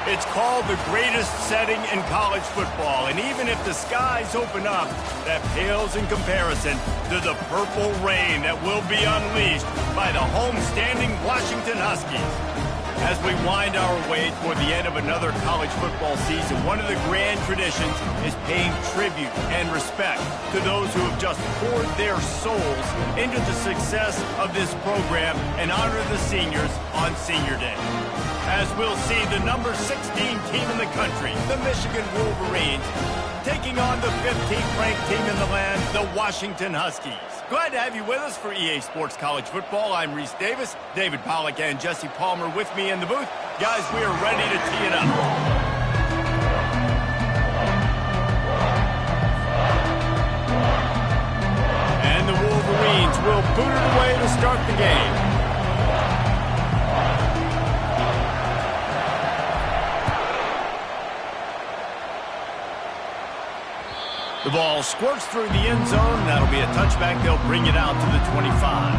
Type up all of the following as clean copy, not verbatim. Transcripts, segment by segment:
It's called the greatest setting in college football, and even if the skies open up, that pales in comparison to the purple rain that will be unleashed by the home-standing Washington Huskies. As we wind our way toward the end of another college football season, one of the grand traditions is paying tribute and respect to those who have just poured their souls into the success of this program and honor the seniors on Senior Day. As we'll see the number 16 team in the country, the Michigan Wolverines, taking on the 15th ranked team in the land, the Washington Huskies. Glad to have you with us for EA Sports College Football. I'm Reese Davis, David Pollack, and Jesse Palmer with me in the booth. Guys, we are ready to tee it up. And the Wolverines will boot it away to start the game. The ball squirts through the end zone. That'll be a touchback. They'll bring it out to the 25.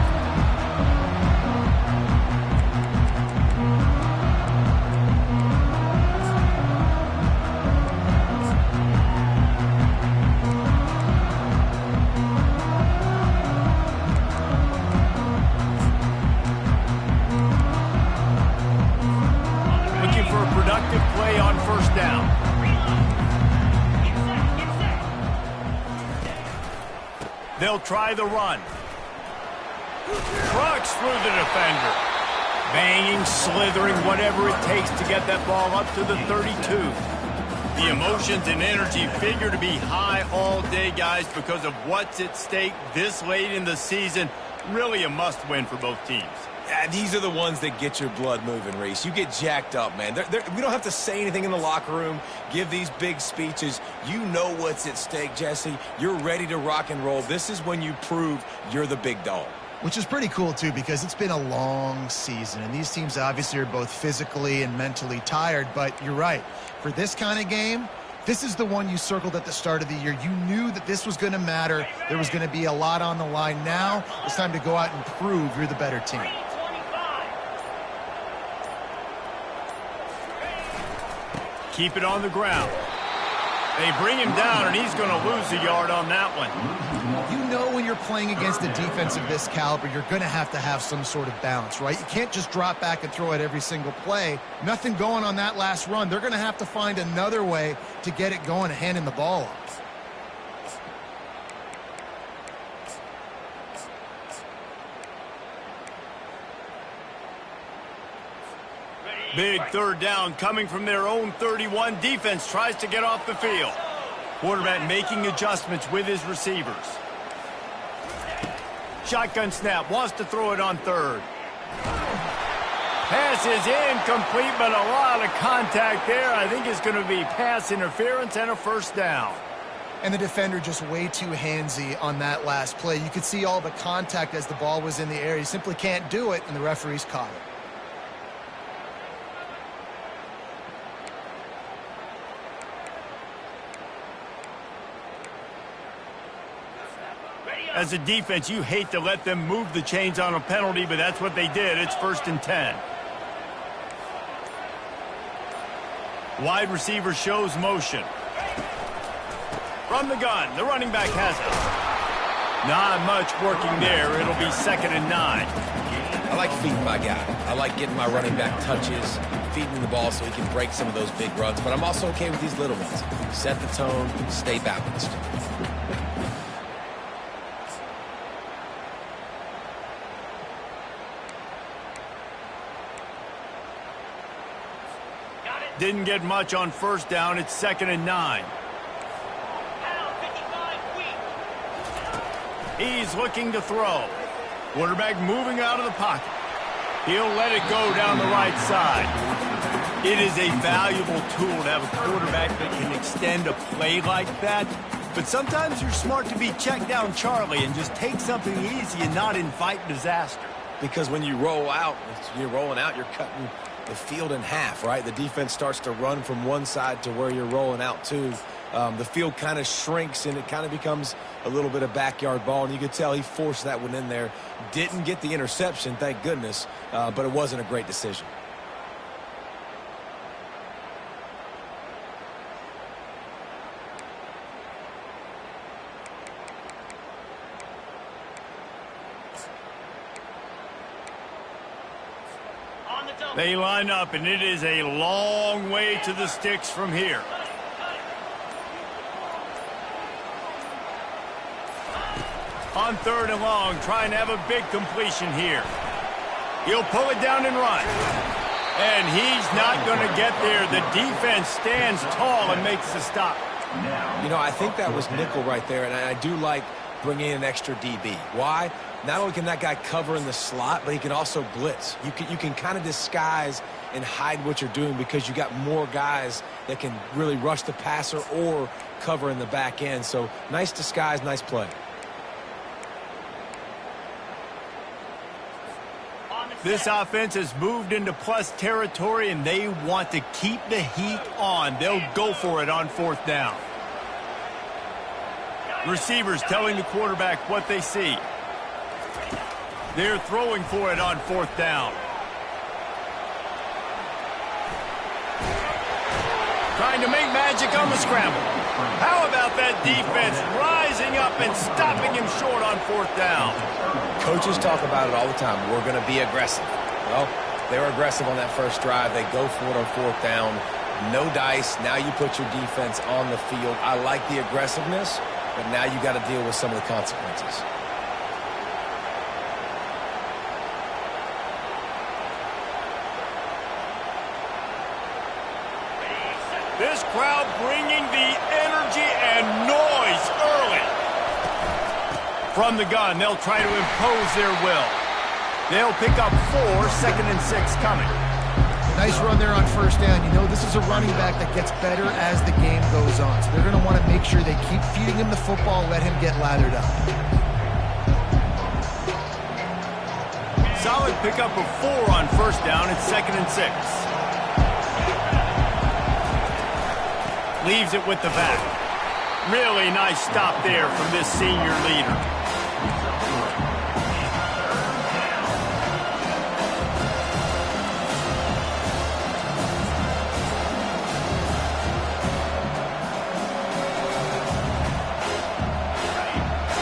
Looking for a productive play on first down. They'll try the run. Trucks through the defender. Banging, slithering, whatever it takes to get that ball up to the 32. The emotions and energy figure to be high all day, guys, because of what's at stake this late in the season. Really a must-win for both teams. Yeah, these are the ones that get your blood moving, Reese. You get jacked up, man. We don't have to say anything in the locker room, give these big speeches. You know what's at stake, Jesse. You're ready to rock and roll. This is when you prove you're the big dog. Which is pretty cool, too, because it's been a long season, and these teams obviously are both physically and mentally tired, but you're right. For this kind of game, this is the one you circled at the start of the year. You knew that this was going to matter. There was going to be a lot on the line. Now it's time to go out and prove you're the better team. Keep it on the ground. They bring him down, and he's going to lose a yard on that one. You know when you're playing against a defense of this caliber, you're going to have some sort of balance, right? You can't just drop back and throw it every single play. Nothing going on that last run. They're going to have to find another way to get it going and hand him the ball off. Big third down coming from their own 31. Defense tries to get off the field. Quarterback making adjustments with his receivers. Shotgun snap, wants to throw it on third. Pass is incomplete, but a lot of contact there. I think it's going to be pass interference and a first down. And the defender just way too handsy on that last play. You could see all the contact as the ball was in the air. He simply can't do it, and the referees caught it. As a defense, you hate to let them move the chains on a penalty, but that's what they did. It's 1st and 10. Wide receiver shows motion. From the gun, the running back has it. Not much working there. It'll be 2nd and 9. I like feeding my guy. I like getting my running back touches, feeding the ball so he can break some of those big runs, but I'm also okay with these little ones. Set the tone, stay balanced. Didn't get much on first down. It's 2nd and 9. He's looking to throw. Quarterback moving out of the pocket. He'll let it go down the right side. It is a valuable tool to have a quarterback that can extend a play like that. But sometimes you're smart to be check down Charlie and just take something easy and not invite disaster. Because when you roll out, you're rolling out, you're cutting the field in half, right? The defense starts to run from one side to where you're rolling out to. The field kind of shrinks, and it kind of becomes a little bit of backyard ball, and you could tell he forced that one in there. Didn't get the interception, thank goodness, but it wasn't a great decision. They line up, and it is a long way to the sticks from here. On 3rd and long, trying to have a big completion here. He'll pull it down and run. And he's not going to get there. The defense stands tall and makes the stop. You know, I think that was nickel right there, and I do like bringing in an extra DB. Why? Not only can that guy cover in the slot, but he can also blitz. You can kind of disguise and hide what you're doing because you got more guys that can really rush the passer or cover in the back end. So nice disguise, nice play. This offense has moved into plus territory, and they want to keep the heat on. They'll go for it on 4th down. Receivers telling the quarterback what they see. They're throwing for it on 4th down. Trying to make magic on the scramble. How about that defense rising up and stopping him short on 4th down? Coaches talk about it all the time. We're going to be aggressive. Well, they were aggressive on that first drive. They go for it on 4th down. No dice. Now you put your defense on the field. I like the aggressiveness, but now you got to deal with some of the consequences. This crowd bringing the energy and noise early. From the gun, they'll try to impose their will. They'll pick up 4, 2nd and 6 coming. Nice run there on 1st down. You know, this is a running back that gets better as the game goes on. So they're going to want to make sure they keep feeding him the football, let him get lathered up. Solid pickup of 4 on 1st down. It's 2nd and 6. Leaves it with the back. Really nice stop there from this senior leader.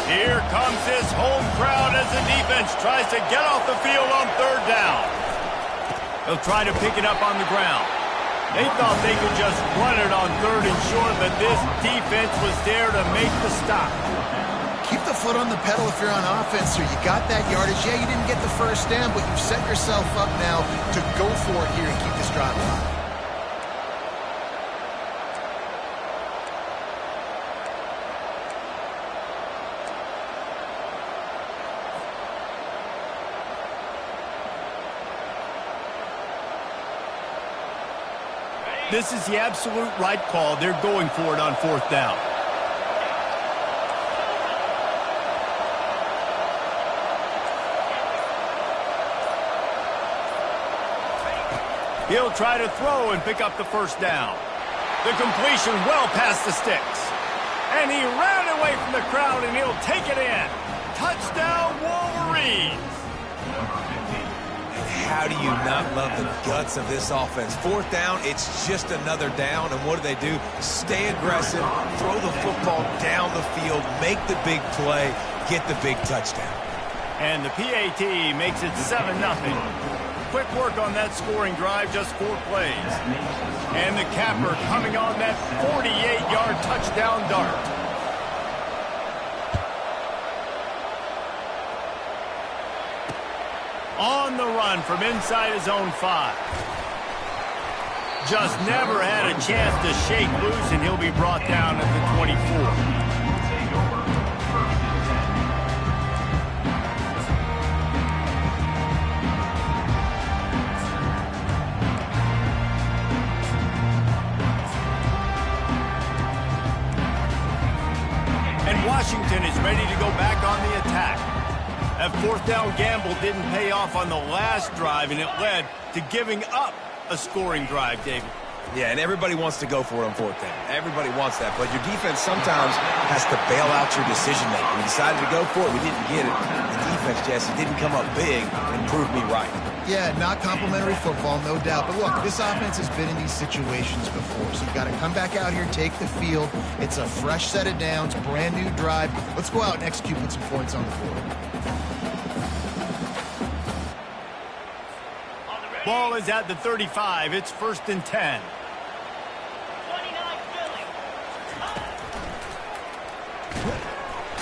Here comes this home crowd as the defense tries to get off the field on 3rd down. They'll try to pick it up on the ground. They thought they could just run it on 3rd and short, but this defense was there to make the stop. Keep the foot on the pedal if you're on offense, sir. You got that yardage. Yeah, you didn't get the 1st down, but you've set yourself up now to go for it here and keep this drive alive. This is the absolute right call. They're going for it on 4th down. He'll try to throw and pick up the 1st down. The completion well past the sticks. And he ran away from the crowd, and he'll take it in. Touchdown, Wolverines! How do you not love the guts of this offense? 4th down, it's just another down, and what do? Stay aggressive, throw the football down the field, make the big play, get the big touchdown. And the PAT makes it 7-0. Quick work on that scoring drive, just 4 plays. And the capper coming on that 48-yard touchdown dart. On the run from inside his own 5. Just never had a chance to shake loose, and he'll be brought down at the 24. And Washington is ready to go back on the attack. That 4th down gamble didn't pay off on the last drive, and it led to giving up a scoring drive, David. Yeah, and everybody wants to go for it on 4th down. Everybody wants that, but your defense sometimes has to bail out your decision-making. We decided to go for it. We didn't get it. The defense, Jesse, didn't come up big and prove me right. Yeah, not complimentary football, no doubt. But look, this offense has been in these situations before, so you've got to come back out here, take the field. It's a fresh set of downs, brand new drive. Let's go out and execute, put some points on the board. Ball is at the 35. It's 1st and 10.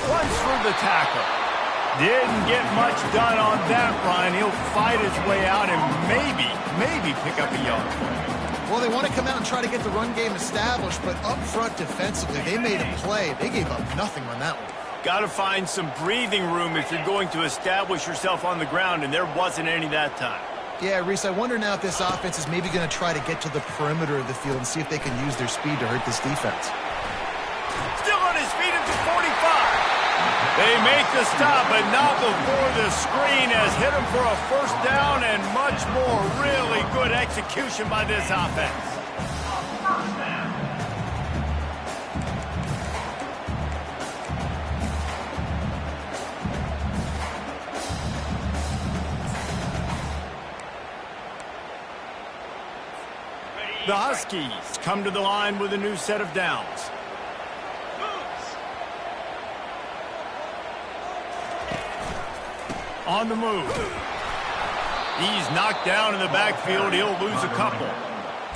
Runs through the tackle. Didn't get much done on that run. He'll fight his way out and maybe pick up a yard. Well, they want to come out and try to get the run game established, but up front defensively, they made a play. They gave up nothing on that one. Got to find some breathing room if you're going to establish yourself on the ground, and there wasn't any that time. Yeah, Reese, I wonder now if this offense is maybe going to try to get to the perimeter of the field and see if they can use their speed to hurt this defense. Still on his feet at the 45. They make the stop, but not before the screen has hit him for a 1st down and much more. Really good execution by this offense. The Huskies come to the line with a new set of downs. On the move. He's knocked down in the backfield. He'll lose a couple.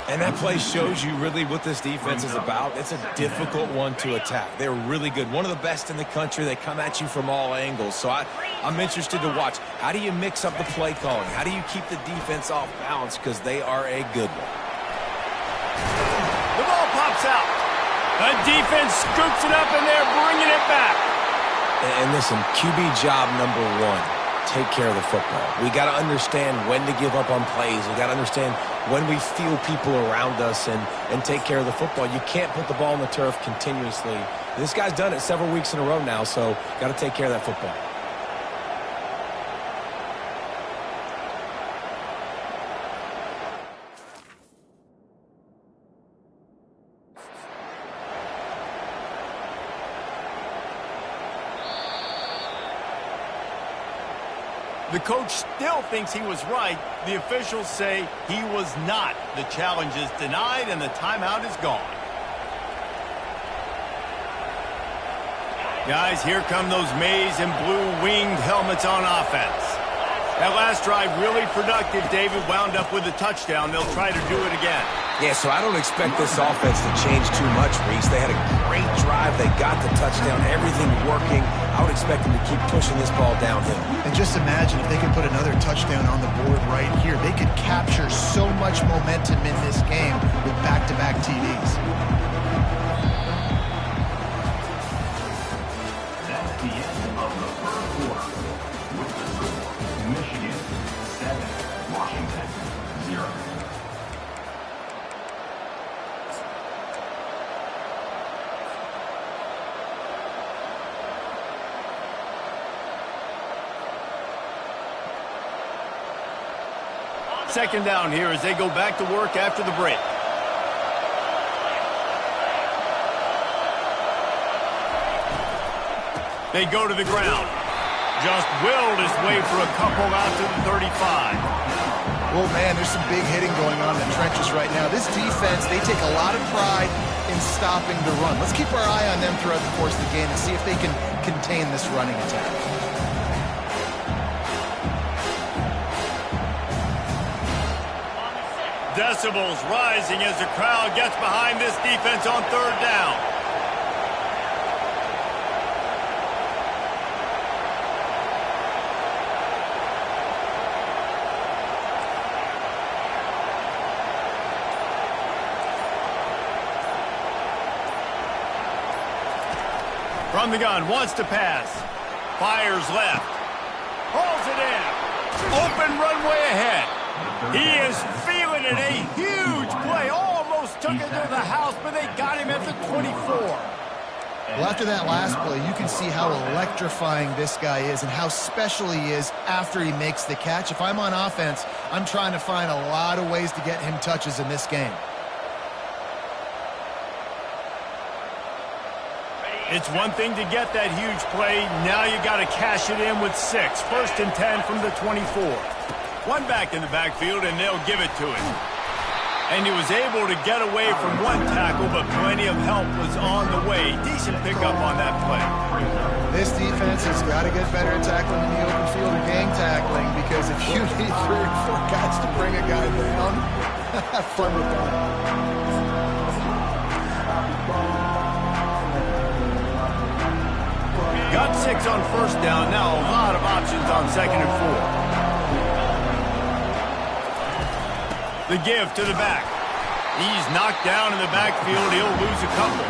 And that play shows you really what this defense is about. It's a difficult one to attack. They're really good. One of the best in the country. They come at you from all angles. So I'm interested to watch. How do you mix up the play calling? How do you keep the defense off balance? Because they are a good one. The ball pops out. The defense scoops it up, and they're bringing it back. And listen, QB job number 1. Take care of the football. We got to understand when to give up on plays. We got to understand when we feel people around us and take care of the football. You can't put the ball on the turf continuously. This guy's done it several weeks in a row now, so got to take care of that football. The coach still thinks he was right. The officials say he was not. The challenge is denied, and the timeout is gone. Guys, here come those maize and blue winged helmets on offense. That last drive really productive. David wound up with a touchdown. They'll try to do it again. Yeah, so I don't expect this offense to change too much, Reese. They had a great drive. They got the touchdown. Everything working. I would expect them to keep pushing this ball downhill. And just imagine if they could put another touchdown on the board right here. They could capture so much momentum in this game with back-to-back TDs. That's the end of the 1st quarter. With the score, Michigan 7, Washington 0. Second down here as they go back to work after the break. They go to the ground. Just willed his way for a couple out to the 35. Well, man, there's some big hitting going on in the trenches right now. This defense, they take a lot of pride in stopping the run. Let's keep our eye on them throughout the course of the game and see if they can contain this running attack. Decibels rising as the crowd gets behind this defense on 3rd down. From the gun, wants to pass. Fires left. Hauls it in. Open runway ahead. He is feeling it. A huge play. Almost took it to the house, but they got him at the 24. Well, after that last play, you can see how electrifying this guy is and how special he is after he makes the catch. If I'm on offense, I'm trying to find a lot of ways to get him touches in this game. It's one thing to get that huge play. Now you got to cash it in with 6. 1st and 10 from the 24. One back in the backfield, and they'll give it to him. And he was able to get away from one tackle, but plenty of help was on the way. Decent pickup on that play. This defense has got to get better at tackling in the open field or gang tackling, because if you need 3 or 4 guys to bring a guy down, have fun with that. Got 6 on first down. Now a lot of options on 2nd and 4. The give to the back. He's knocked down in the backfield. He'll lose a couple.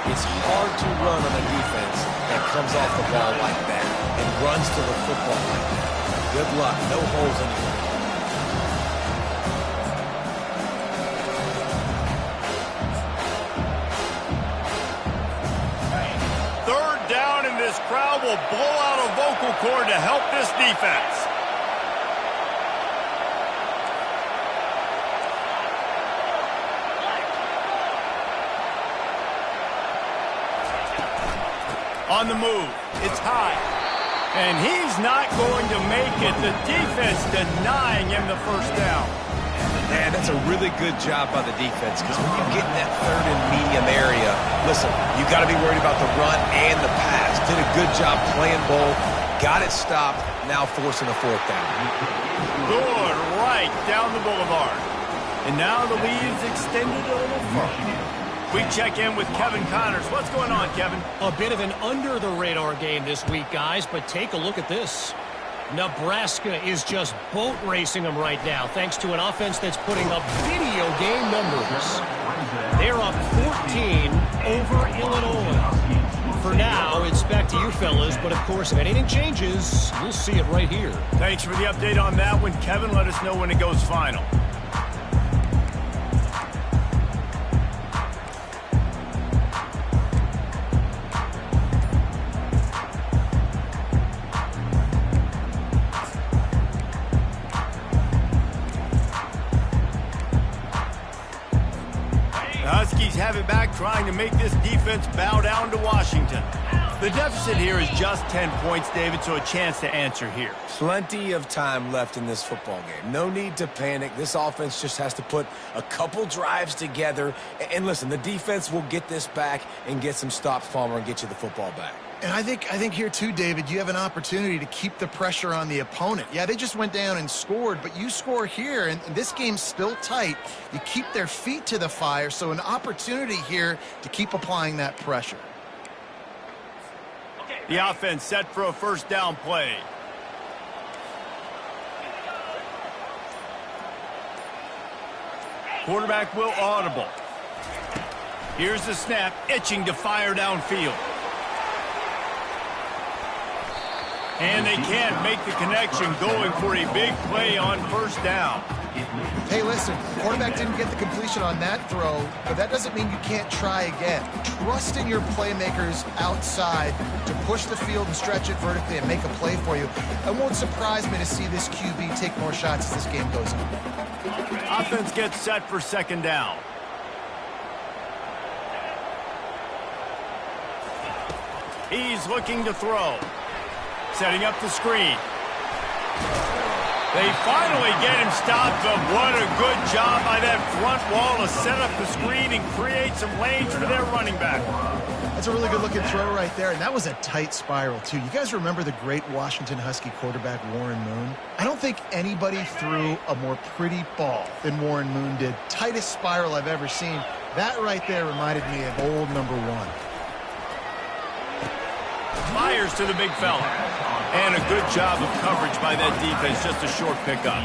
It's hard to run on a defense that comes off the ball like that and runs to the football like that. Good luck. No holes anywhere. Third down, and this crowd will blow out a vocal cord to help this defense. On the move, it's high. And he's not going to make it. The defense denying him the first down. Man, that's a really good job by the defense, because when you get in that 3rd and medium area, listen, you got to be worried about the run and the pass. Did a good job playing both. Got it stopped. Now forcing a 4th down. Good right down the boulevard. And now the lead's extended a little further. We check in with Kevin Connors. What's going on, Kevin? A bit of an under-the-radar game this week, guys, but take a look at this. Nebraska is just boat racing them right now, thanks to an offense that's putting up video game numbers. They're up 14 over Illinois. For now, it's back to you fellas, but of course, if anything changes, you'll see it right here. Thanks for the update on that one, Kevin. Let us know when it goes final. Have it back, trying to make this defense bow down to Washington. The deficit here is just 10 points, David, so a chance to answer here. Plenty of time left in this football game. No need to panic. This offense just has to put a couple drives together. And listen, the defense will get this back and get some stops, Palmer, and get you the football back. And I think here too, David, you have an opportunity to keep the pressure on the opponent. Yeah, they just went down and scored, but you score here, and this game's still tight. You keep their feet to the fire, so an opportunity here to keep applying that pressure. The offense set for a first down play. Quarterback will audible. Here's the snap, itching to fire downfield. And they can't make the connection, going for a big play on first down. Hey, listen, the quarterback didn't get the completion on that throw, but that doesn't mean you can't try again. Trust in your playmakers outside to push the field and stretch it vertically and make a play for you. It won't surprise me to see this QB take more shots as this game goes on. Offense gets set for second down. He's looking to throw. Setting up the screen. They finally get him stopped, but what a good job by that front wall to set up the screen and create some lanes for their running back. That's a really good-looking throw right there, and that was a tight spiral, too. You guys remember the great Washington Husky quarterback Warren Moon? I don't think anybody threw a more pretty ball than Warren Moon did. Tightest spiral I've ever seen. That right there reminded me of old number 1. Fires to the big fella. And a good job of coverage by that defense. Just a short pickup.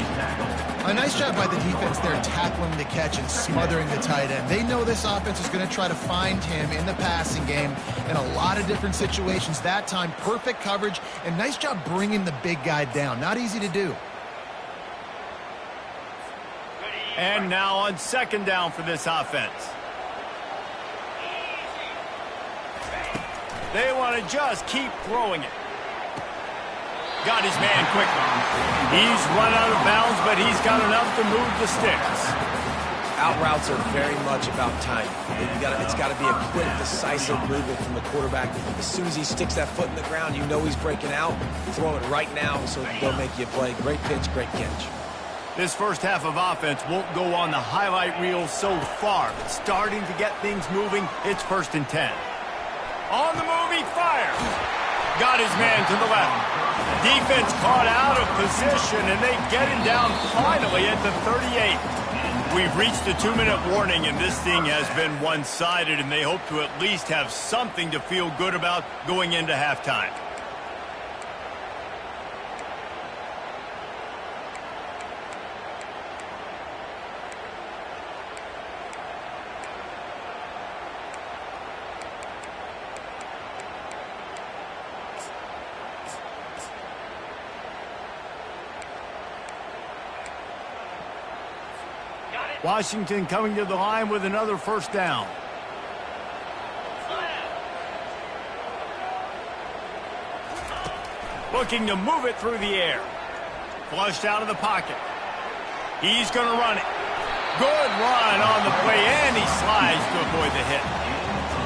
A nice job by the defense there, tackling the catch and smothering the tight end. They know this offense is going to try to find him in the passing game in a lot of different situations. That time, perfect coverage, and nice job bringing the big guy down. Not easy to do. And now on second down for this offense. They want to just keep throwing it. Got his man quickly. He's run out of bounds, but he's got enough to move the sticks. Out routes are very much about timing. It's got to be a quick, decisive movement from the quarterback. As soon as he sticks that foot in the ground, you know he's breaking out. Throw it right now so they'll make you a play. Great pitch, great catch. This first half of offense won't go on the highlight reel so far, but starting to get things moving. It's 1st and 10. On the move, he fires. got his man to the left. Defense caught out of position, and they get him down finally at the 38. We've reached the 2-minute warning, and this thing has been one-sided, and they hope to at least have something to feel good about going into halftime. Washington coming to the line with another first down. Looking to move it through the air. Flushed out of the pocket. He's going to run it. Good run on the play, and he slides to avoid the hit.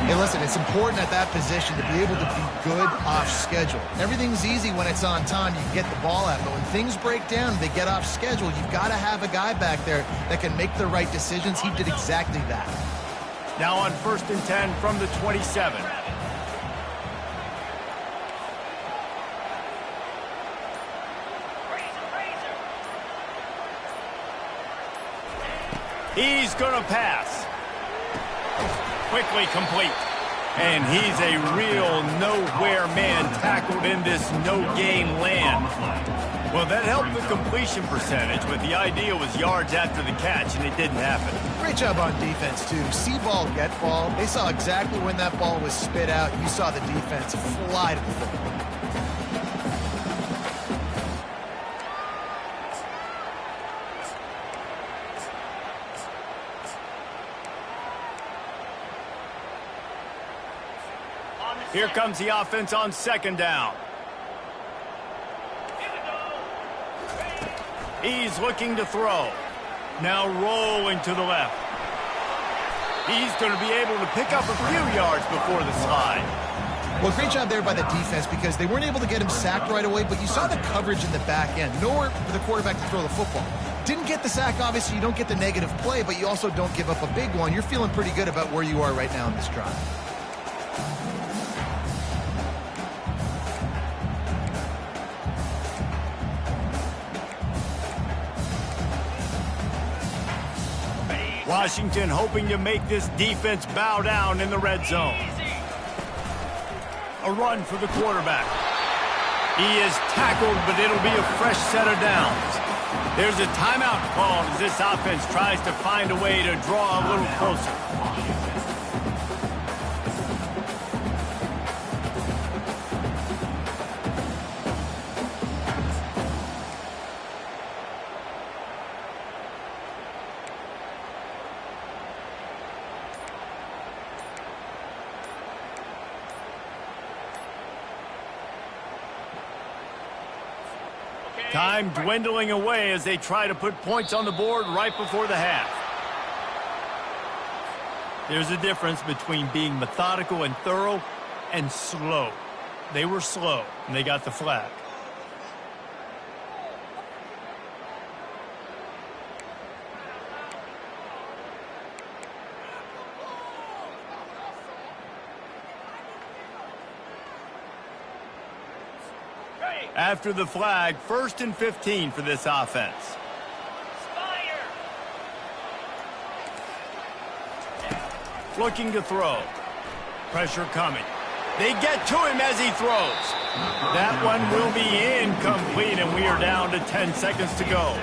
Hey, listen, it's important at that position to be able to be good off schedule. Everything's easy when it's on time. You can get the ball out. But when things break down, they get off schedule, you've got to have a guy back there that can make the right decisions. He did exactly that. Now on 1st and 10 from the 27. He's going to pass. Quickly complete. And he's a real nowhere man tackled in this no-gain land. Well, that helped the completion percentage, but the idea was yards after the catch, and it didn't happen. Great job on defense, too. See ball, get ball. They saw exactly when that ball was spit out. You saw the defense fly to the football. Here comes the offense on 2nd down. He's looking to throw. Now rolling to the left. He's going to be able to pick up a few yards before the slide. Well, great job there by the defense because they weren't able to get him sacked right away, but you saw the coverage in the back end. Nowhere for the quarterback to throw the football. Didn't get the sack, obviously. You don't get the negative play, but you also don't give up a big one. You're feeling pretty good about where you are right now in this drive. Washington hoping to make this defense bow down in the red zone. A run for the quarterback. He is tackled, but it'll be a fresh set of downs. There's a timeout called as this offense tries to find a way to draw a little closer. Time dwindling away as they try to put points on the board right before the half. There's a difference between being methodical and thorough and slow. They were slow, and they got the flag. After the flag, 1st and 15 for this offense. Looking to throw. Pressure coming. They get to him as he throws. That one will be incomplete, and we are down to 10 seconds to go.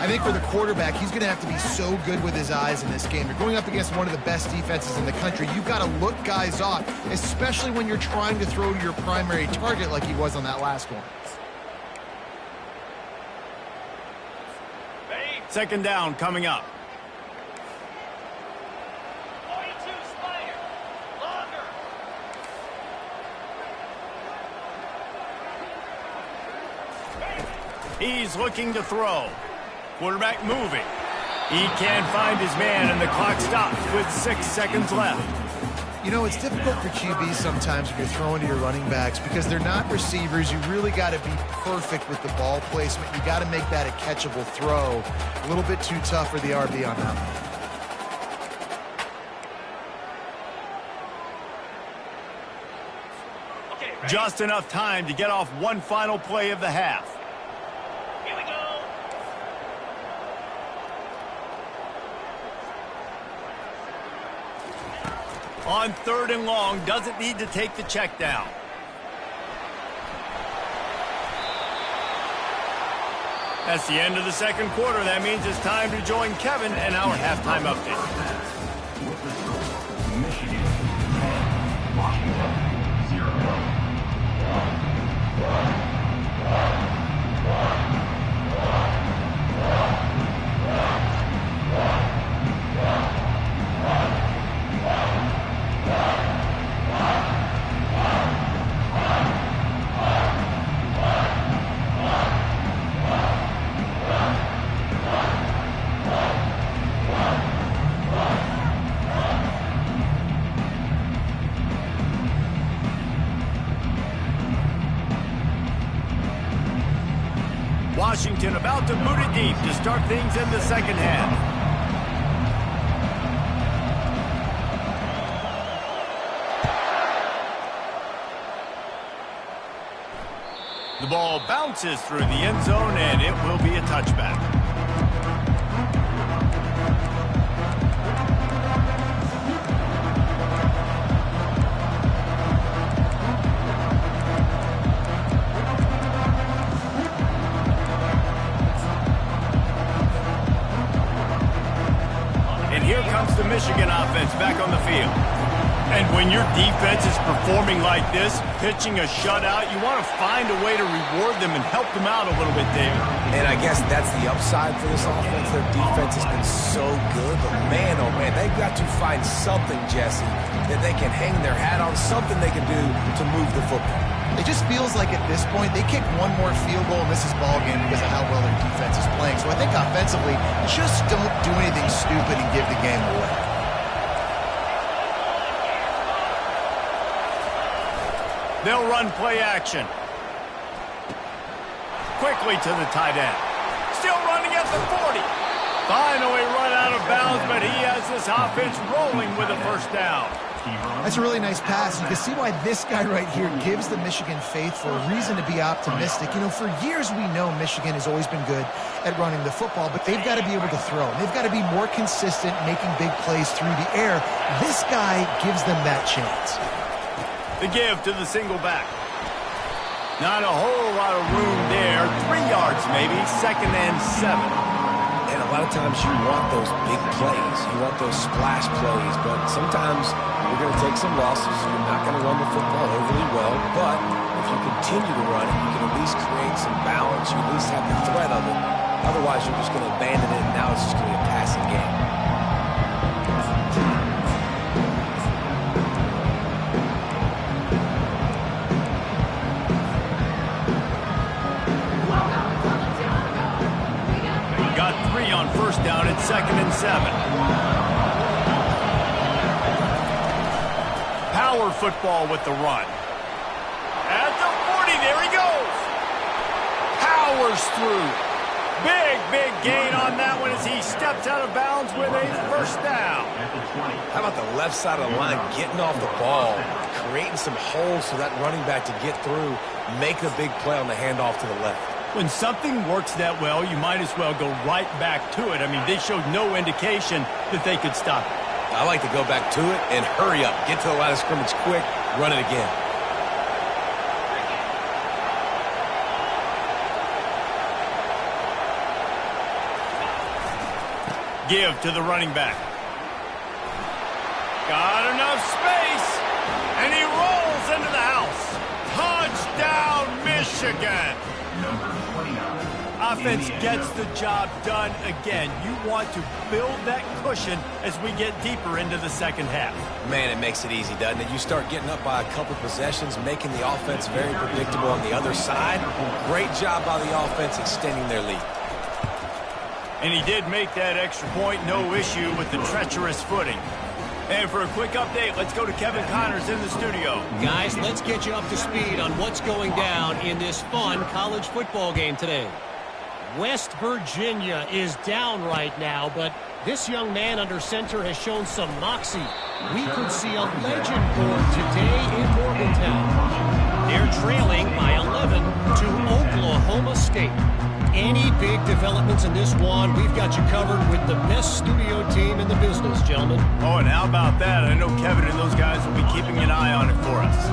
I think for the quarterback, he's going to have to be so good with his eyes in this game. You're going up against one of the best defenses in the country. You've got to look guys off, especially when you're trying to throw to your primary target like he was on that last one. 2nd down coming up. He's looking to throw. Quarterback moving. He can't find his man, and the clock stops with 6 seconds left. You know, it's difficult for QBs sometimes when you're throwing to your running backs because they're not receivers. You really got to be perfect with the ball placement. You got to make that a catchable throw. A little bit too tough for the RB on that one. Just enough time to get off one final play of the half. Here we go. On 3rd and long, doesn't need to take the check down. That's the end of the second quarter. That means it's time to join Kevin and our halftime update. With the score, Michigan 10, Washington 0. Washington about to boot it deep to start things in the second half. The ball bounces through the end zone, and it will be a touchback. Here comes the Michigan offense back on the field. And when your defense is performing like this, pitching a shutout, you want to find a way to reward them and help them out a little bit, David. And I guess that's the upside for this offense. Their defense has been so good, but man, oh man, they've got to find something, Jesse, that they can hang their hat on, something they can do to move the football. It just feels like at this point, they kick one more field goal and this is ball game because of how well their defense is playing. So I think offensively, just don't do anything stupid and give the game away. They'll run play action. Quickly to the tight end. Still running at the 40. Finally run out of bounds, but he has this offense rolling with a first down. That's a really nice pass. You can see why this guy right here gives the Michigan faithful a reason to be optimistic. You know, for years we know Michigan has always been good at running the football, but they've got to be able to throw. They've got to be more consistent making big plays through the air. This guy gives them that chance. The give to the single back. Not a whole lot of room there. 3 yards maybe, 2nd and 7. And a lot of times you want those big plays. You want those splash plays. But sometimes you're going to take some losses. You're not going to run the football overly well. But if you continue to run it, you can at least create some balance. You at least have the threat of it. Otherwise, you're just going to abandon it, and now it's just going to be a passing game. On first down at 2nd and 7. Power football with the run. At the 40, there he goes. Powers through. Big gain on that one as he steps out of bounds with a first down. How about the left side of the line getting off the ball, creating some holes for that running back to get through, making a big play on the handoff to the left. When something works that well, you might as well go right back to it. I mean, they showed no indication that they could stop it. I like to go back to it and hurry up. Get to the line of scrimmage quick, run it again. Give to the running back. Got enough space, and he rolls into the house. Touchdown, Michigan! Offense gets the job done again. You want to build that cushion as we get deeper into the second half. Man, it makes it easy, doesn't it? You start getting up by a couple possessions, making the offense very predictable on the other side. Great job by the offense extending their lead. And he did make that extra point, no issue with the treacherous footing. And for a quick update, let's go to Kevin Connors in the studio. Guys, let's get you up to speed on what's going down in this fun college football game today. West Virginia is down right now, but this young man under center has shown some moxie. We could see a legend born today in Morgantown. They're trailing by 11 to Oklahoma State. Any big developments in this one, we've got you covered with the best studio team in the business, gentlemen. Oh, and how about that? I know Kevin and those guys will be keeping an eye on it for us.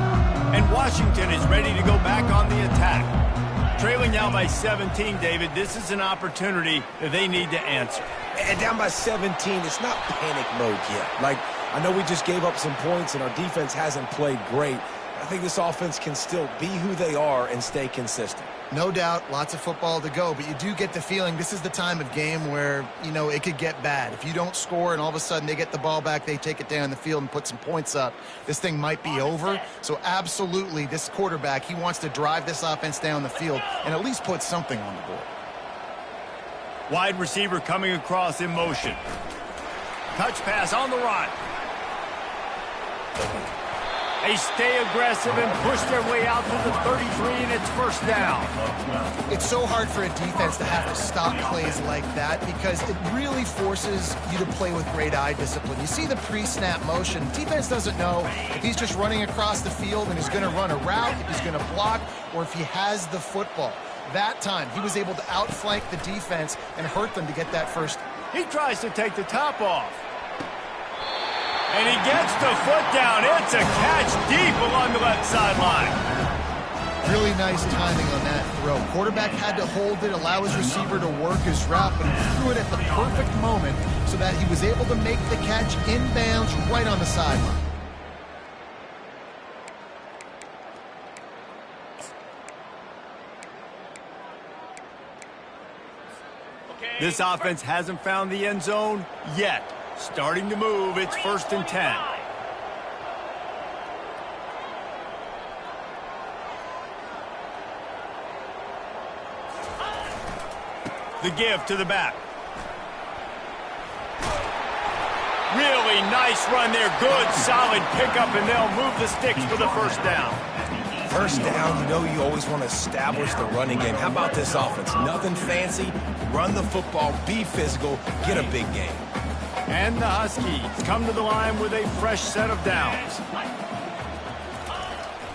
And Washington is ready to go back on the attack. Trailing now by 17, David. This is an opportunity that they need to answer. And down by 17, it's not panic mode yet. Like, I know we just gave up some points and our defense hasn't played great. I think this offense can still be who they are and stay consistent. No doubt, lots of football to go, but you do get the feeling this is the time of game where, you know, it could get bad. If you don't score and all of a sudden they get the ball back, they take it down the field and put some points up, this thing might be over. So absolutely, this quarterback, he wants to drive this offense down the field and at least put something on the board. Wide receiver coming across in motion. Touch pass on the run. They stay aggressive and push their way out to the 33, and it's first down. It's so hard for a defense to have to stop plays like that because it really forces you to play with great eye discipline. You see the pre-snap motion. Defense doesn't know if he's just running across the field and he's going to run a route, if he's going to block, or if he has the football. That time, he was able to outflank the defense and hurt them to get that first. He tries to take the top off. And he gets the foot down. It's a catch deep along the left sideline. Really nice timing on that throw. Quarterback had to hold it, allow his receiver to work his route, but he threw it at the perfect moment so that he was able to make the catch inbounds right on the sideline. This offense hasn't found the end zone yet. Starting to move, it's 1st and 10. The give to the back. Really nice run there. Good, solid pickup, and they'll move the sticks for the first down. First down, you know you always want to establish the running game. How about this offense? Nothing fancy. Run the football, be physical, get a big game. And the Huskies come to the line with a fresh set of downs.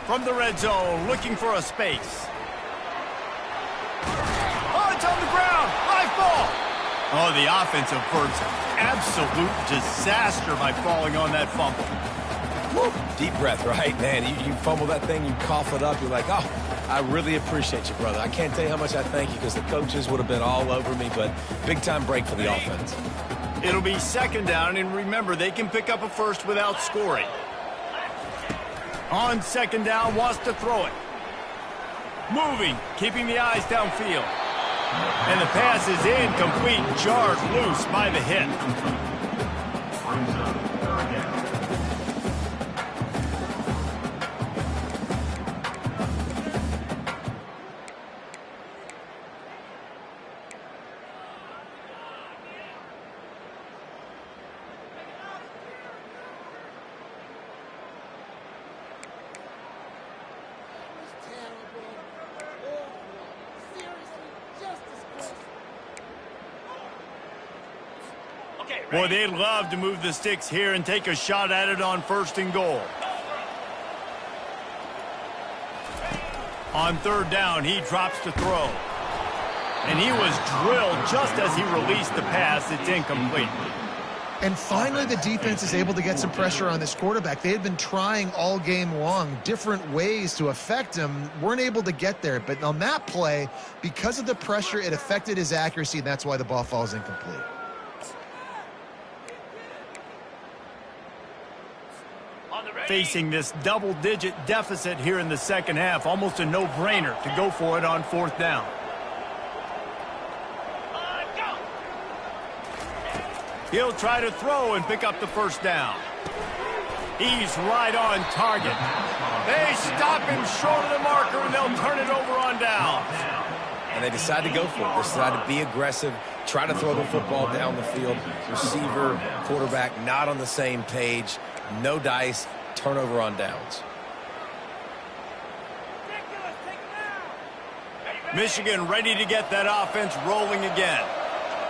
From the red zone, looking for a space. Oh, it's on the ground. Live ball. Oh, the offense averts absolute disaster by falling on that fumble. Woo. Deep breath, right? Man, you fumble that thing, you cough it up, you're like, oh, I really appreciate you, brother. I can't tell you how much I thank you because the coaches would have been all over me, but big-time break for the offense. It'll be 2nd down, and remember, they can pick up a first without scoring. On 2nd down, wants to throw it. Moving, keeping the eyes downfield. And the pass is incomplete, jarred loose by the hit. Boy, they'd love to move the sticks here and take a shot at it on 1st and goal. On 3rd down, he drops to throw. And he was drilled just as he released the pass. It's incomplete. And finally, the defense is able to get some pressure on this quarterback. They had been trying all game long, different ways to affect him, weren't able to get there. But on that play, because of the pressure, it affected his accuracy, and that's why the ball falls incomplete. Facing this double-digit deficit here in the 2nd half, almost a no-brainer to go for it on 4th down. He'll try to throw and pick up the 1st down. He's right on target. They stop him short of the marker, and they'll turn it over on down. And they decide to go for it. They decide to be aggressive, try to throw the football down the field. Receiver, quarterback, not on the same page. No dice. Turnover on downs. Michigan ready to get that offense rolling again.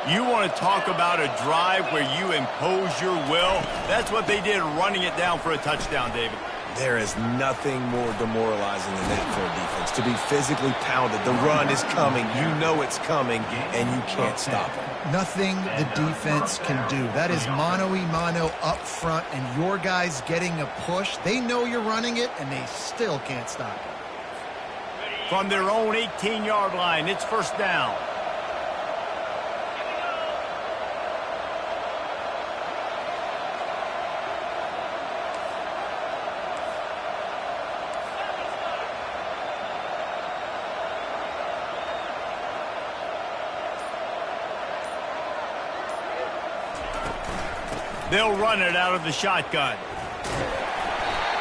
You want to talk about a drive where you impose your will? That's what they did running it down for a touchdown, David. There is nothing more demoralizing than that for a defense. To be physically pounded. The run is coming. You know it's coming, and you can't stop it. Nothing the defense can do. That is mano-a-mano up front, and your guys getting a push. They know you're running it, and they still can't stop it. From their own 18-yard line, it's first down. They'll run it out of the shotgun.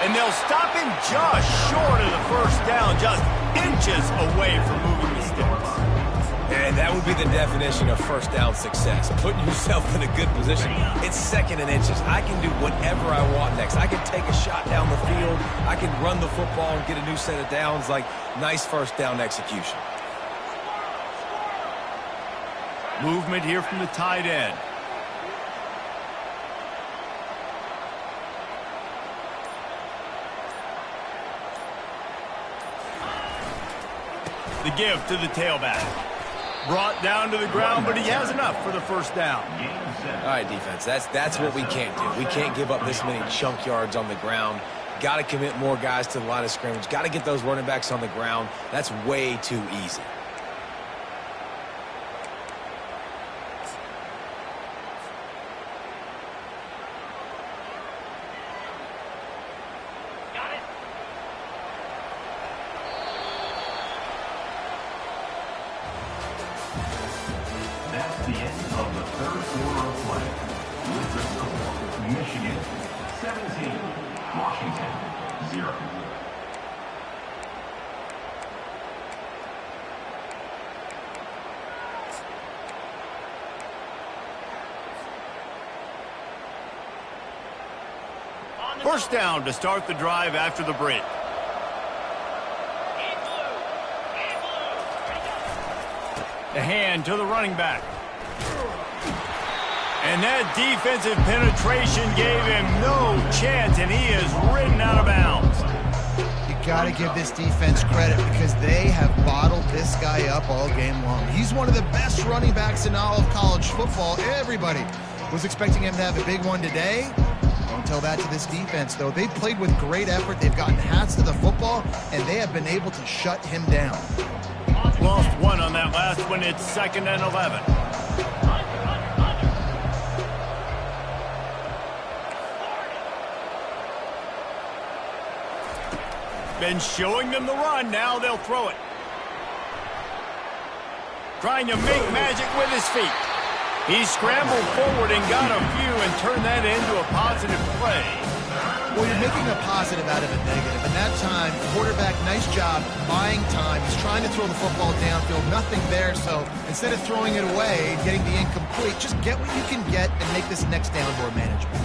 And they'll stop him just short of the first down, just inches away from moving the sticks. And that would be the definition of first down success, putting yourself in a good position. It's second and inches. I can do whatever I want next. I can take a shot down the field. I can run the football and get a new set of downs. Like, nice first down execution. Movement here from the tight end. The give to the tailback. Brought down to the ground, but he has enough for the first down. All right, defense, that's what we can't do. We can't give up this many chunk yards on the ground. Got to commit more guys to the line of scrimmage. Got to get those running backs on the ground. That's way too easy. That's the end of the third quarter of play. With the score, Michigan 17, Washington 0. First down to start the drive after the break. The hand to the running back. And that defensive penetration gave him no chance, and he is ridden out of bounds. You got to give this defense credit because they have bottled this guy up all game long. He's one of the best running backs in all of college football. Everybody was expecting him to have a big one today. Don't tell that to this defense, though. They've played with great effort. They've gotten hats to the football, and they have been able to shut him down. Lost one on that last one. It's 2nd and 11. Been showing them the run. Now they'll throw it. Trying to make magic with his feet. He scrambled forward and got a few and turned that into a positive play. Well, you're making a positive out of a negative. And that time, quarterback, nice job buying time. He's trying to throw the football downfield. Nothing there, so instead of throwing it away, getting the incomplete, just get what you can get and make this next down more manageable.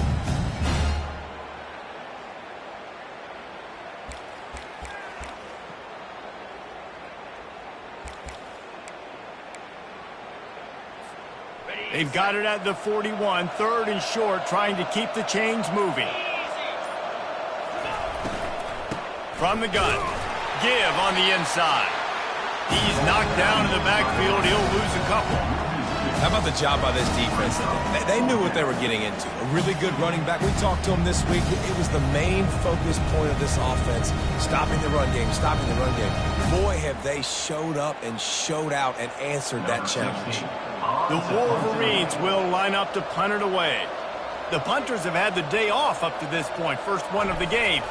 They've got it at the 41, 3rd and short, trying to keep the chains moving. From the gun, give on the inside. He's knocked down in the backfield. He'll lose a couple. How about the job by this defense? They knew what they were getting into. A really good running back. We talked to him this week. It was the main focus point of this offense, stopping the run game, stopping the run game. Boy, have they showed up and showed out and answered that challenge. The Wolverines will line up to punt it away. The punters have had the day off up to this point. First one of the game.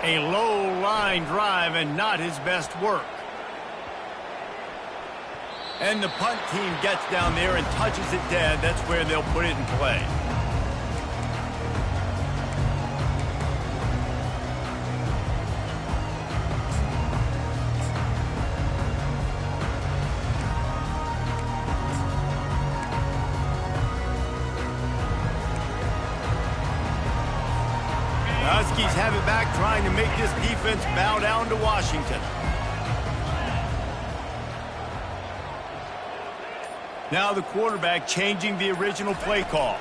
A low line drive and not his best work. And the punt team gets down there and touches it dead. That's where they'll put it in play. Huskies have it back, trying to make this defense bow down to Washington. Now the quarterback changing the original play call.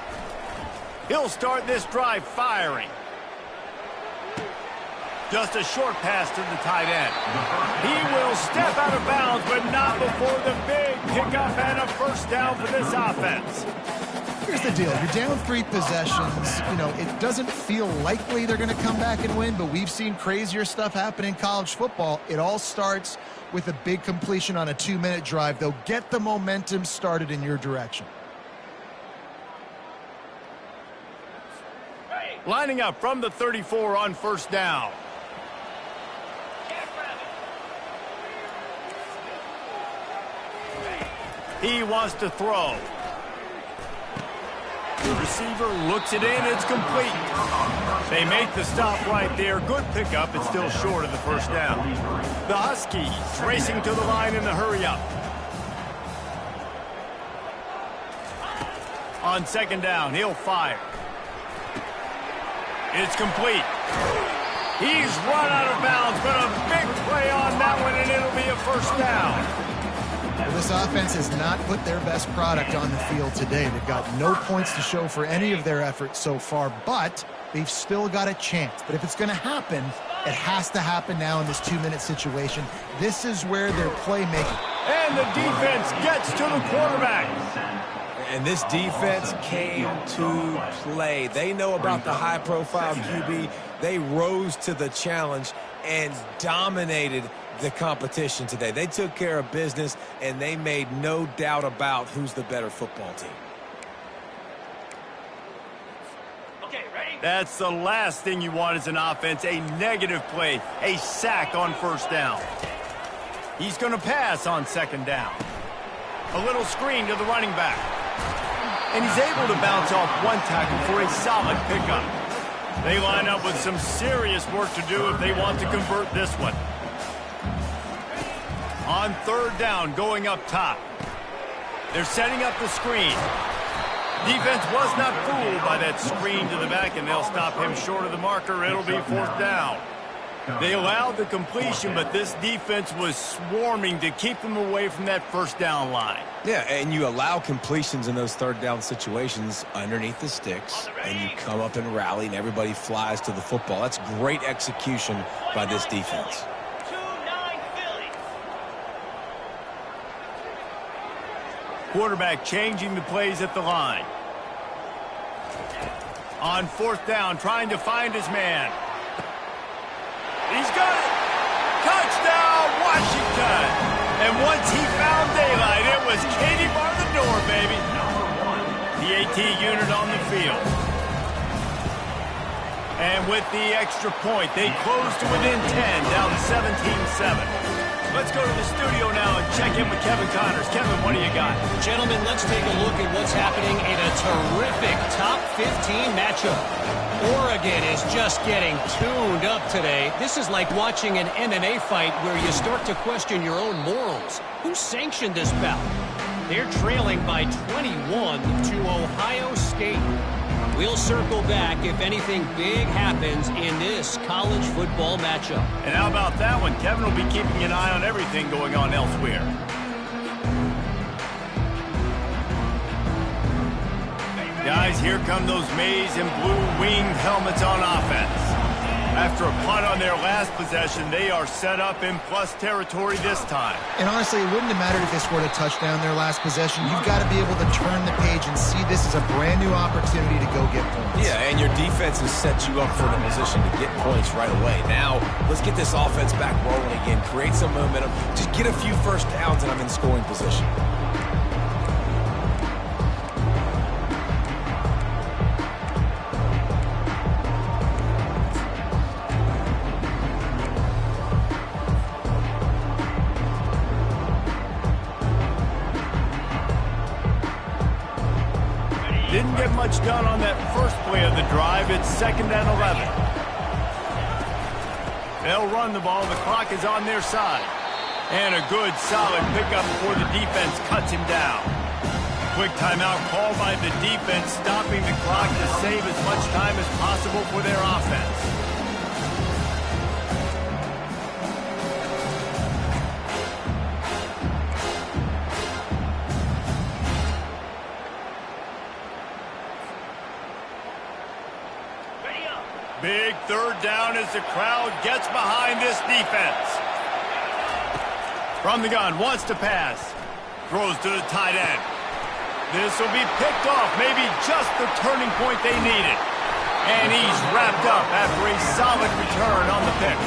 He'll start this drive firing. Just a short pass to the tight end. He will step out of bounds, but not before the big pickup and a first down for this offense. Here's the deal. You're down 3 possessions. You know, it doesn't feel likely they're going to come back and win, but we've seen crazier stuff happen in college football. It all starts with a big completion on a 2-minute drive. They'll get the momentum started in your direction. Lining up from the 34 on first down. He wants to throw. The receiver looks it in. It's complete. They make the stop right there. Good pickup. It's still short of the first down. The Huskies racing to the line in the hurry up. On second down, he'll fire. It's complete. He's run out of bounds, but a big play on that one, and it'll be a first down. Well, this offense has not put their best product on the field today. They've got no points to show for any of their efforts so far, but they've still got a chance. But if it's going to happen, it has to happen now in this 2-minute situation. This is where they're playmaking. And the defense gets to the quarterback. And this defense came to play. They know about the high-profile QB. They rose to the challenge and dominated the competition today. They took care of business, and they made no doubt about who's the better football team. Okay, ready? That's the last thing you want as an offense, a negative play, a sack on first down. He's going to pass on second down. A little screen to the running back. And he's able to bounce off one tackle for a solid pickup. They line up with some serious work to do if they want to convert this one. On third down, going up top. They're setting up the screen. Defense was not fooled by that screen to the back, and they'll stop him short of the marker. It'll be fourth down. They allowed the completion, but this defense was swarming to keep them away from that first down line. Yeah, and you allow completions in those third down situations underneath the sticks, and you come up and rally, and everybody flies to the football. That's great execution by this defense. Quarterback changing the plays at the line. On fourth down, trying to find his man. He's got it. Touchdown, Washington. And once he found daylight, it was Katie bar the door, baby. The AT unit on the field. And with the extra point, they close to within 10, down 17-7. Let's go to the studio now and check in with Kevin Connors. Kevin, what do you got? Gentlemen, let's take a look at what's happening in a terrific top 15 matchup. Oregon is just getting tuned up today. This is like watching an MMA fight where you start to question your own morals. Who sanctioned this bout? They're trailing by 21 to Ohio State. We'll circle back if anything big happens in this college football matchup. And how about that one? Kevin will be keeping an eye on everything going on elsewhere. Guys, here come those maize and blue winged helmets on offense. After a punt on their last possession, they are set up in plus territory this time. And honestly, it wouldn't have mattered if they scored a touchdown their last possession. You've got to be able to turn the page and see this as a brand new opportunity to go get points. Yeah, and your defense has set you up for the position to get points right away. Now, let's get this offense back rolling again. Create some momentum. Just get a few first downs, and I'm in scoring position. Didn't get much done on that first play of the drive. It's 2nd and 11. They'll run the ball. The clock is on their side. And a good, solid pickup before the defense cuts him down. Quick timeout called by the defense, stopping the clock to save as much time as possible for their offense. Big third down as the crowd gets behind this defense. From the gun, wants to pass. Throws to the tight end. This will be picked off, maybe just the turning point they needed. And he's wrapped up after a solid return on the pick.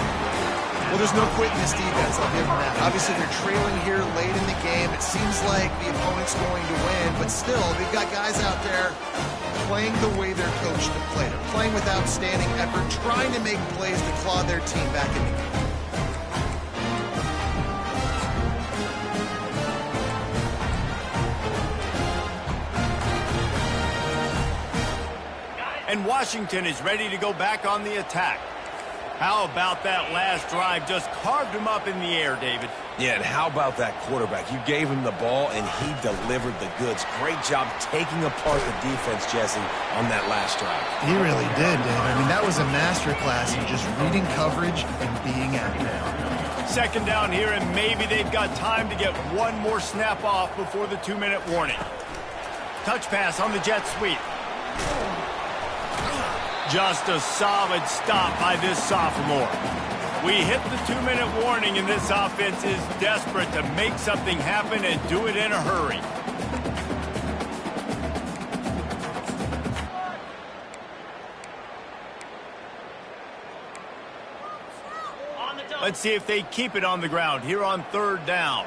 Well, there's no quitting this defense, I'll give them that. Obviously, they're trailing here late in the game. It seems like the opponent's going to win, but still, they've got guys out there playing the way they're coached to play. They're playing with outstanding effort, trying to make plays to claw their team back in the game. And Washington is ready to go back on the attack. How about that last drive? Just carved him up in the air, David. Yeah, and how about that quarterback? You gave him the ball, and he delivered the goods. Great job taking apart the defense, Jesse, on that last drive. He really did, David. I mean, that was a masterclass in just reading coverage and being accurate. Second down here, and maybe they've got time to get one more snap off before the 2-minute warning. Touch pass on the jet sweep. Just a solid stop by this sophomore. We hit the 2-minute warning, and this offense is desperate to make something happen and do it in a hurry. Let's see if they keep it on the ground here on third down.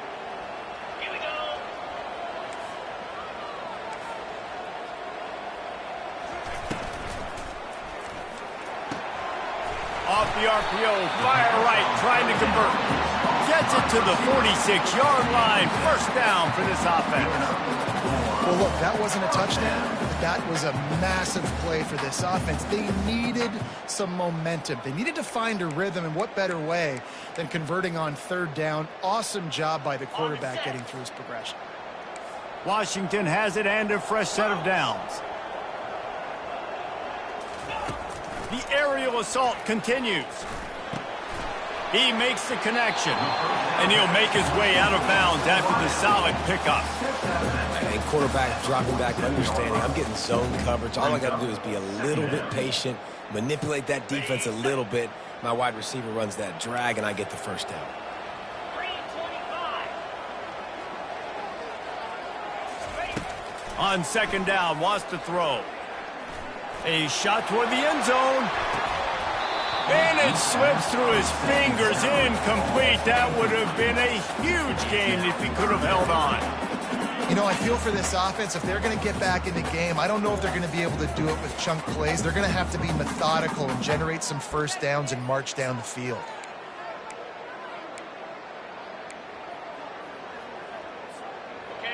Off the RPO, fire right, trying to convert. Gets it to the 46-yard line. First down for this offense. Well, look, that wasn't a touchdown. That was a massive play for this offense. They needed some momentum. They needed to find a rhythm, and what better way than converting on third down. Awesome job by the quarterback getting through his progression. Washington has it and a fresh set of downs. The aerial assault continues. He makes the connection, and he'll make his way out of bounds after the solid pickup. And quarterback dropping back, understanding I'm getting zone coverage. All I got to do is be a little bit patient, manipulate that defense a little bit. My wide receiver runs that drag, and I get the first down. On second down, wants to throw. A shot toward the end zone. And it slips through his fingers, incomplete. That would have been a huge gain if he could have held on. You know, I feel for this offense, if they're going to get back in the game, I don't know if they're going to be able to do it with chunk plays. They're going to have to be methodical and generate some first downs and march down the field.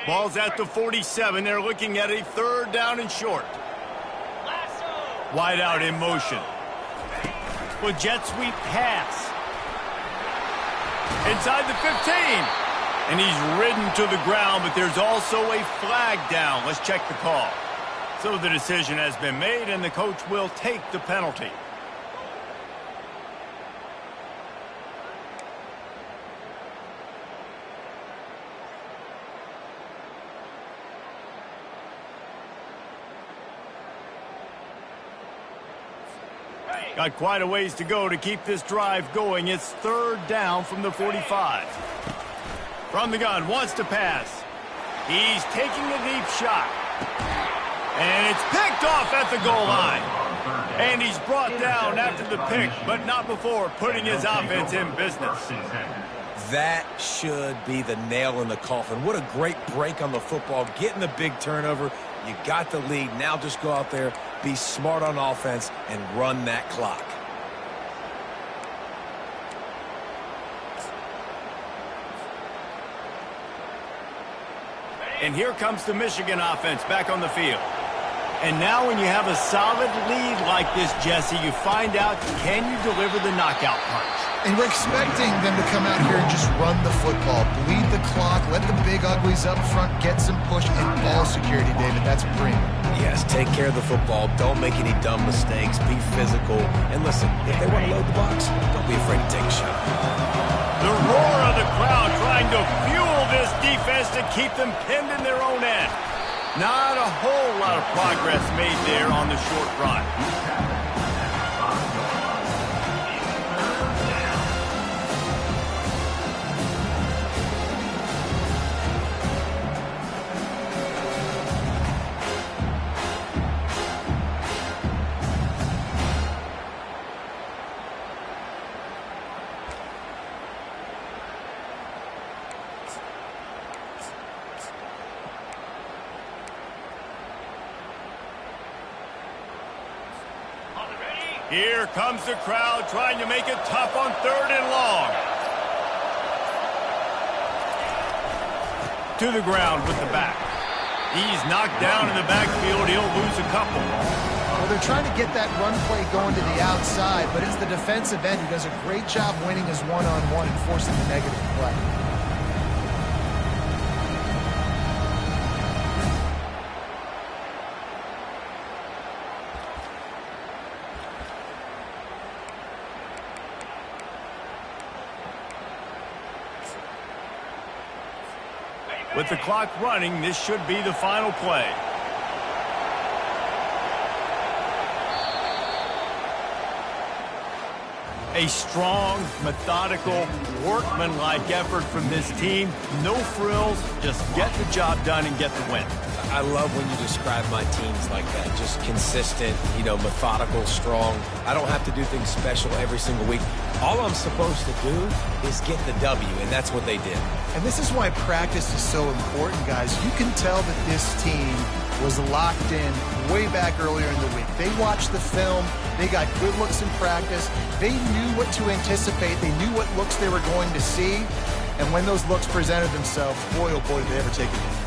Ball's at the 47. They're looking at a third down and short. Wide out in motion. Well, jet sweep pass. Inside the 15. And he's ridden to the ground, but there's also a flag down. Let's check the call. So the decision has been made, and the coach will take the penalty. Got quite a ways to go to keep this drive going. It's third down from the 45. From the gun, wants to pass. He's taking a deep shot. And it's picked off at the goal line. And he's brought down after the pick, but not before putting his offense in business. That should be the nail in the coffin. What a great break on the football. Getting the big turnover. You got the lead. Now just go out there, be smart on offense, and run that clock. And here comes the Michigan offense back on the field. And now when you have a solid lead like this, Jesse, you find out, can you deliver the knockout punch? And we're expecting them to come out here and just run the football, bleed the clock, let the big uglies up front get some push and ball security, David. That's premium. Yes, take care of the football. Don't make any dumb mistakes. Be physical. And listen, if they want to load the box, don't be afraid to take a shot. The roar of the crowd trying to fuel this defense to keep them pinned in their own end. Not a whole lot of progress made there on the short run. Here comes the crowd trying to make it tough on 3rd and long. To the ground with the back. He's knocked down in the backfield. He'll lose a couple. Well, they're trying to get that run play going to the outside, but it's the defensive end who does a great job winning his one-on-one and forcing the negative play. With the clock running, this should be the final play. A strong, methodical, workmanlike effort from this team. No frills, just get the job done and get the win. I love when you describe my teams like that. Just consistent, methodical, strong. I don't have to do things special every single week. All I'm supposed to do is get the W, and that's what they did. And this is why practice is so important, guys. You can tell that this team was locked in way back earlier in the week. They watched the film. They got good looks in practice. They knew what to anticipate. They knew what looks they were going to see. And when those looks presented themselves, boy, oh boy, did they ever take advantage.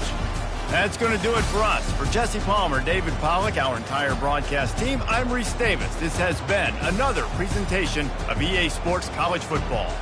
That's going to do it for us. For Jesse Palmer, David Pollack, our entire broadcast team, I'm Reese Davis. This has been another presentation of EA Sports College Football.